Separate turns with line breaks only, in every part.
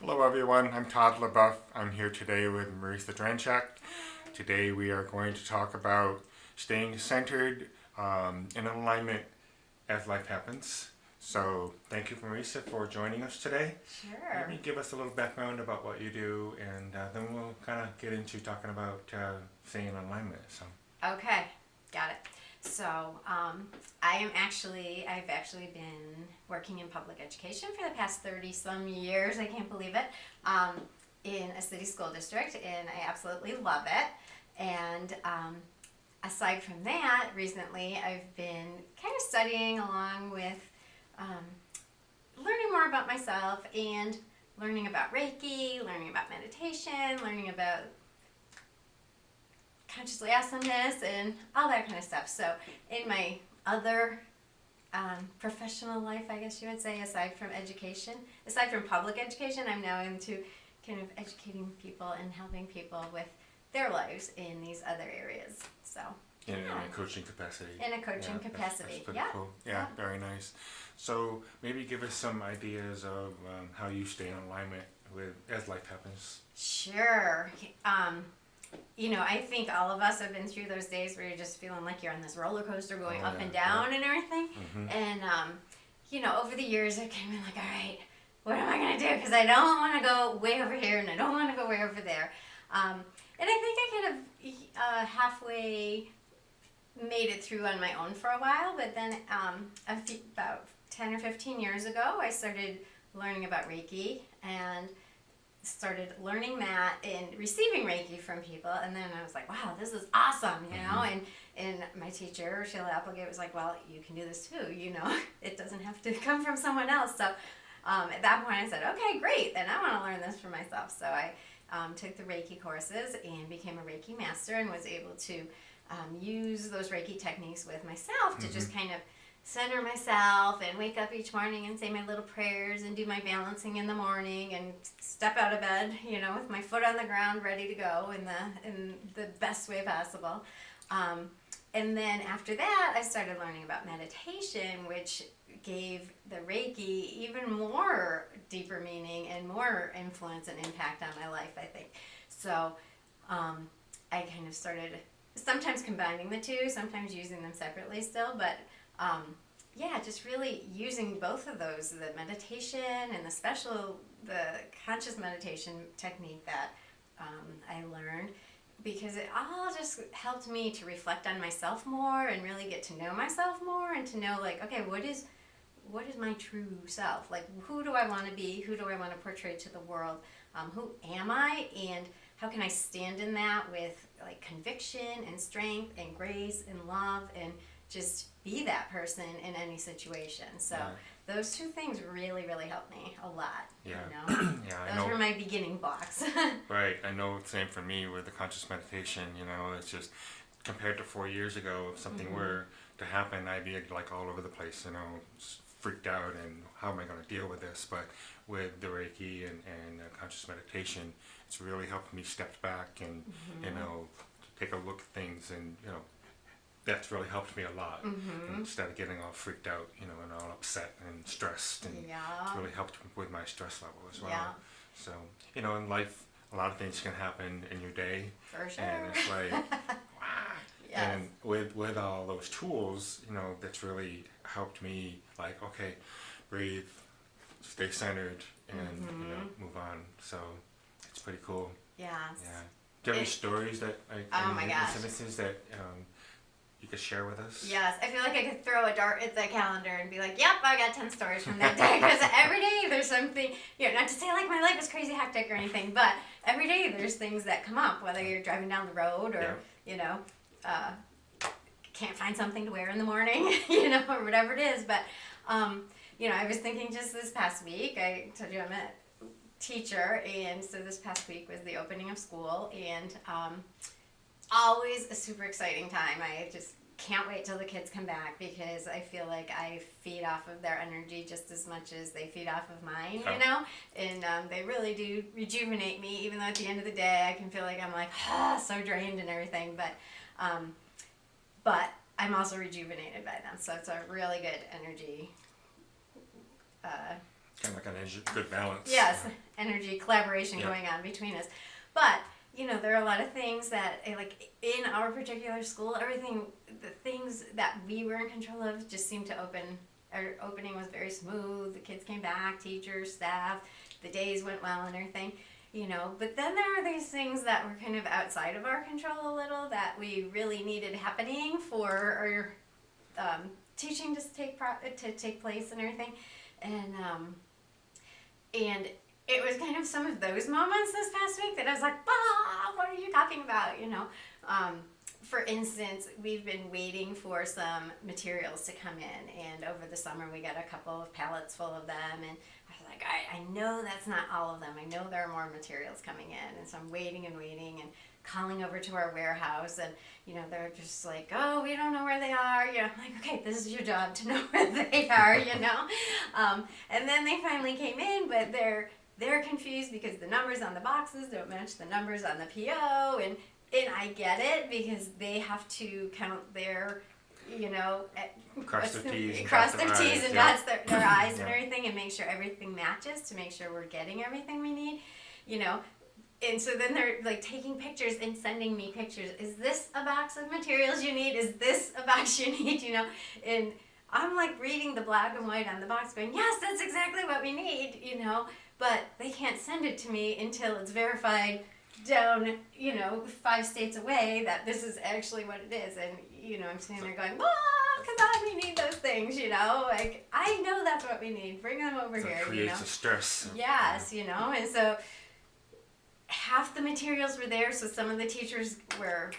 Hello everyone, I'm Todd A. Bouef. I'm here today with Mariesa Dranschak. Today we are going to talk about staying centered in alignment as life happens. So thank you, Mariesa, for joining us today.
Sure.
Maybe give us a little background about what you do, and then we'll kind of get into talking about staying in alignment. So.
Okay, got it. So I've actually been working in public education for the past 30 some years. I can't believe it. In a city school district, and I absolutely love it. And aside from that, recently I've been kind of studying along with learning more about myself and learning about Reiki, learning about meditation, learning about consciously awesomeness and all that kind of stuff. So in my other professional life, I guess you would say, aside from public education, I'm now into kind of educating people and helping people with their lives in these other areas. So
In a coaching capacity.
In a coaching capacity,
that's pretty
yeah.
cool. Yeah, very nice. So maybe give us some ideas of how you stay in alignment with as life happens.
Sure. I think all of us have been through those days where you're just feeling like you're on this roller coaster going up and down and everything.
Mm-hmm.
And, over the years, I've kind of been like, all right, what am I going to do? Because I don't want to go way over here and I don't want to go way over there. And I think I kind of halfway made it through on my own for a while. But then about 10 or 15 years ago, I started learning about Reiki and started learning that and receiving Reiki from people, and then I was like, wow, this is awesome, and my teacher, Sheila Applegate, was like, well, you can do this too, it doesn't have to come from someone else. So at that point I said, okay, great, then I want to learn this for myself. So I took the Reiki courses and became a Reiki master and was able to use those Reiki techniques with myself to just kind of center myself and wake up each morning and say my little prayers and do my balancing in the morning and step out of bed, with my foot on the ground ready to go in the best way possible. And then after that, I started learning about meditation, which gave the Reiki even more deeper meaning and more influence and impact on my life, I think. So I kind of started sometimes combining the two, sometimes using them separately still, but just really using both of those, the meditation and the conscious meditation technique that I learned, because it all just helped me to reflect on myself more and really get to know myself more and to know, like, okay, what is my true self? Like, who do I want to be? Who do I want to portray to the world? Who am I? And how can I stand in that with, like, conviction and strength and grace and love and just be that person in any situation. So those two things really, really helped me a lot.
Yeah.
Those were my beginning blocks.
Right. I know the same for me with the conscious meditation. It's just compared to 4 years ago, if something were to happen, I'd be like all over the place, freaked out and how am I going to deal with this? But with the Reiki and conscious meditation, it's really helped me step back and, take a look at things and, that's really helped me a lot. Instead of getting all freaked out, and all upset and stressed, and it's really helped with my stress level as well.
Yeah.
So, in life, a lot of things can happen in your day.
For sure.
And it's like, wow.
Yes.
And with all those tools, that's really helped me, like, okay, breathe, stay centered, and, move on. So, it's pretty cool.
Yes.
Yeah. Do you have any stories that,
oh my gosh,
sentences that, you could share with us?
Yes, I feel like I could throw a dart at the calendar and be like, yep, I got 10 stories from that day, because every day there's something, not to say like my life is crazy hectic or anything, but every day there's things that come up, whether you're driving down the road or, can't find something to wear in the morning, or whatever it is. But, I was thinking just this past week, I told you I'm a teacher, and so this past week was the opening of school, and always a super exciting time. I just can't wait till the kids come back, because I feel like I feed off of their energy just as much as they feed off of mine, and they really do rejuvenate me, even though at the end of the day I can feel like I'm like so drained and everything, but I'm also rejuvenated by them, so it's a really good energy
Kind of like a good balance.
Yes, energy collaboration
Yeah.
going on between us. But, you know, there are a lot of things that, like, in our particular school, the things that we were in control of just seemed to open. Our opening was very smooth. The kids came back, teachers, staff, the days went well and everything, you know. But then there are these things that were kind of outside of our control a little that we really needed happening for our teaching to take place and everything. And it was kind of some of those moments this past week that I was like, what are you talking about, you know? For instance, we've been waiting for some materials to come in, and over the summer we got a couple of pallets full of them, and I was like, I know that's not all of them. I know there are more materials coming in, and so I'm waiting and calling over to our warehouse, and, you know, they're just like, oh, we don't know where they are. You know, I'm like, okay, this is your job to know where they are, you know? And then they finally came in, but they're confused because the numbers on the boxes don't match the numbers on the PO, and I get it because they have to count their, you know,
Cross their T's and
cross
dot
their
their
T's
I's,
and
yeah.
dots their I's and
Yeah.
everything, and make sure everything matches to make sure we're getting everything we need, you know. And so then they're like taking pictures and sending me pictures. Is this a box of materials you need? Is this a box you need? You know, and I'm like reading the black and white on the box going, yes, that's exactly what we need, you know, but they can't send it to me until it's verified down, you know, 5 states away that this is actually what it is. And, you know, I'm sitting there going, come on, we need those things, you know, like, I know that's what we need. Bring them over
So
here,
it
you know.
creates a stress.
Yes, you know, and so half the materials were there, so some of the teachers were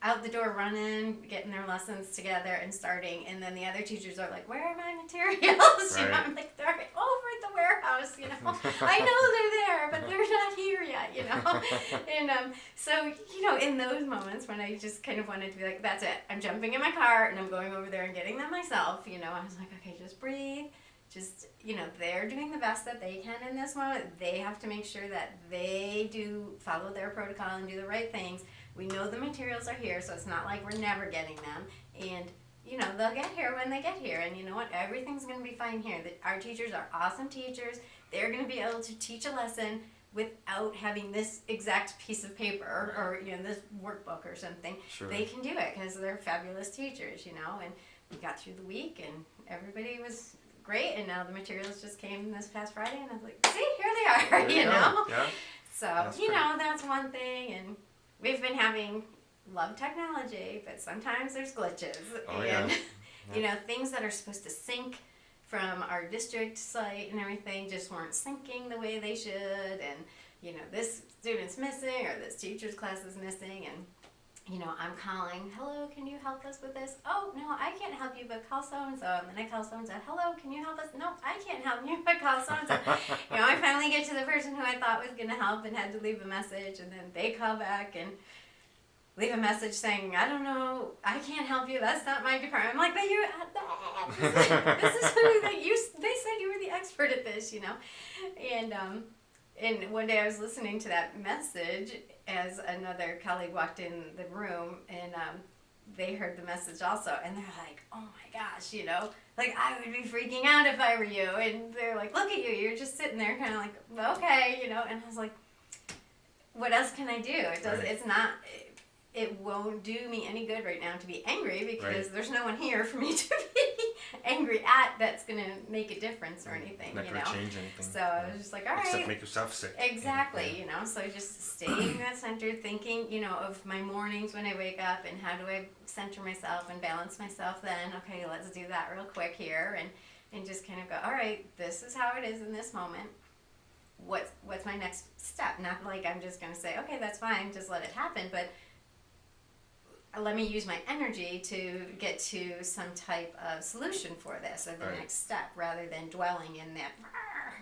out the door running, getting their lessons together and starting, and then the other teachers are like, where are my materials? You know,
Right.
I'm like, they're over at the warehouse, you know. I know they're there, but they're not here yet, you know. And so, you know, in those moments when I just kind of wanted to be like, that's it, I'm jumping in my car and I'm going over there and getting them myself, you know, I was like, okay, just breathe. Just, you know, they're doing the best that they can in this moment. They have to make sure that they do follow their protocol and do the right things. We know the materials are here, so it's not like we're never getting them. And, you know, they'll get here when they get here. And you know what? Everything's going to be fine here. Our teachers are awesome teachers. They're going to be able to teach a lesson without having this exact piece of paper or, you know, this workbook or something.
Sure.
They can do it because they're fabulous teachers, you know. And we got through the week and everybody was great, and now the materials just came this past Friday, and I was like, see, here they are,
There
you know?
Yeah.
So,
That's
you
great.
know, that's one thing, and we've been love technology, but sometimes there's glitches,
Oh,
and,
yeah.
you know, things that are supposed to sync from our district site and everything just weren't syncing the way they should, and, you know, this student's missing, or this teacher's class is missing, and, you know, I'm calling, hello, can you help us with this? Oh, no, I can't help you, but call so-and-so. And then I call so-and-so, hello, can you help us? No, I can't help you, but call so-and-so. You know, I finally get to the person who I thought was going to help and had to leave a message, and then they call back and leave a message saying, I don't know, I can't help you, that's not my department. I'm like, but you're at that. This is who they said you were the expert at this, you know. And one day I was listening to that message as another colleague walked in the room, and they heard the message also, and they're like, oh my gosh, you know, like I would be freaking out if I were you. And they're like, look at you, you're just sitting there kind of like, well, okay, you know. And I was like, what else can I do? It won't do me any good right now to be angry because
Right.
there's no one here for me to be angry at that's going to make a difference or anything,
Not
you
going
know.
to change anything.
So I was just like, all
Except
right.
make yourself sick.
Exactly, you know, so just staying that center, thinking, you know, of my mornings when I wake up and how do I center myself and balance myself then. Okay, let's do that real quick here and just kind of go, all right, this is how it is in this moment. What's my next step? Not like I'm just going to say, okay, that's fine, just let it happen, but let me use my energy to get to some type of solution for this or the
Right.
next step rather than dwelling in that,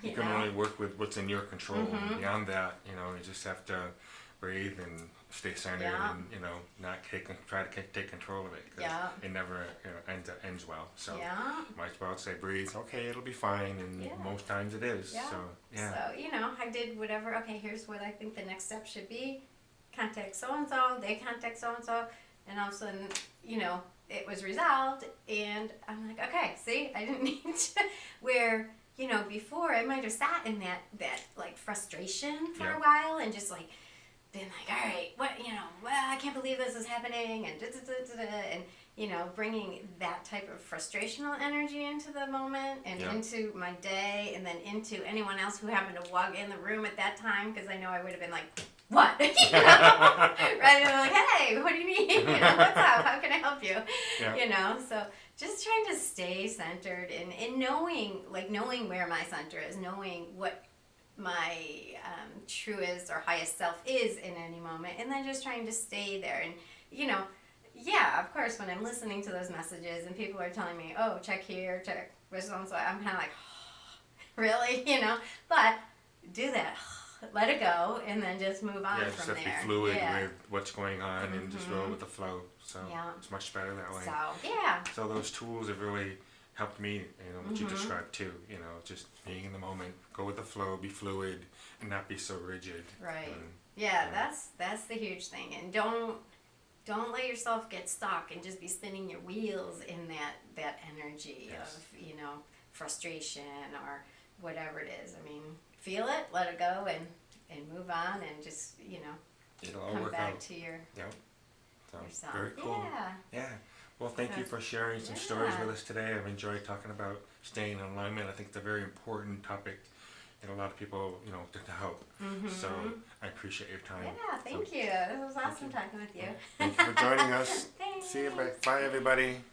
You can
know.
only work with what's in your control.
Mhm.
Beyond that, you know, you just have to breathe and stay centered
Yeah.
and, you know, not try to take control of it. 'Cause
Yeah.
it never, you know, ends well. So
Yeah.
might as well say breathe. Okay, it'll be fine, and
Yeah.
most times it is.
Yeah.
So yeah.
So, you know, I did whatever. Okay, here's what I think the next step should be. Contact so-and-so, they contact so-and-so, and all of a sudden, you know, it was resolved, and I'm like, okay, see, I didn't need to, where, before I might have sat in that like frustration for
Yeah.
a while and just like been like, all right, what, well, I can't believe this is happening, and and bringing that type of frustrational energy into the moment and
Yeah.
into my day, and then into anyone else who happened to walk in the room at that time, because I know I would have been like, what? Rather than like, hey, what do you need? What's up? How can I help you?
Yeah.
So just trying to stay centered and knowing where my center is, knowing what my truest or highest self is in any moment, and then just trying to stay there. And yeah, of course, when I'm listening to those messages and people are telling me, oh, check here, check this one, so I'm kind of like, really, but do that, let it go, and then just move on
Yeah, just
from
have
there.
to be fluid with what's going on and just roll
Mhm.
with the flow. So
Yeah.
it's much better that way.
So yeah.
So those tools have really helped me, what you
Mhm.
described too. Just being in the moment, go with the flow, be fluid, and not be so rigid.
Right.
And,
Yeah, that's the huge thing. And don't let yourself get stuck and just be spinning your wheels in that energy
Yes.
of, frustration or whatever it is. I mean, feel it, let it go, and move on, and just,
it'll all
come
work
back
out.
to your
Yep. So
yourself.
very cool.
Yeah.
Yeah. Well, thank you for sharing some stories with us today. I've enjoyed talking about staying in alignment. I think it's a very important topic, and a lot of people, to help.
Mhm.
So I appreciate your time.
Yeah, thank you. It was awesome talking with you.
Thank you for joining us.
Thanks.
See you. Bye, everybody.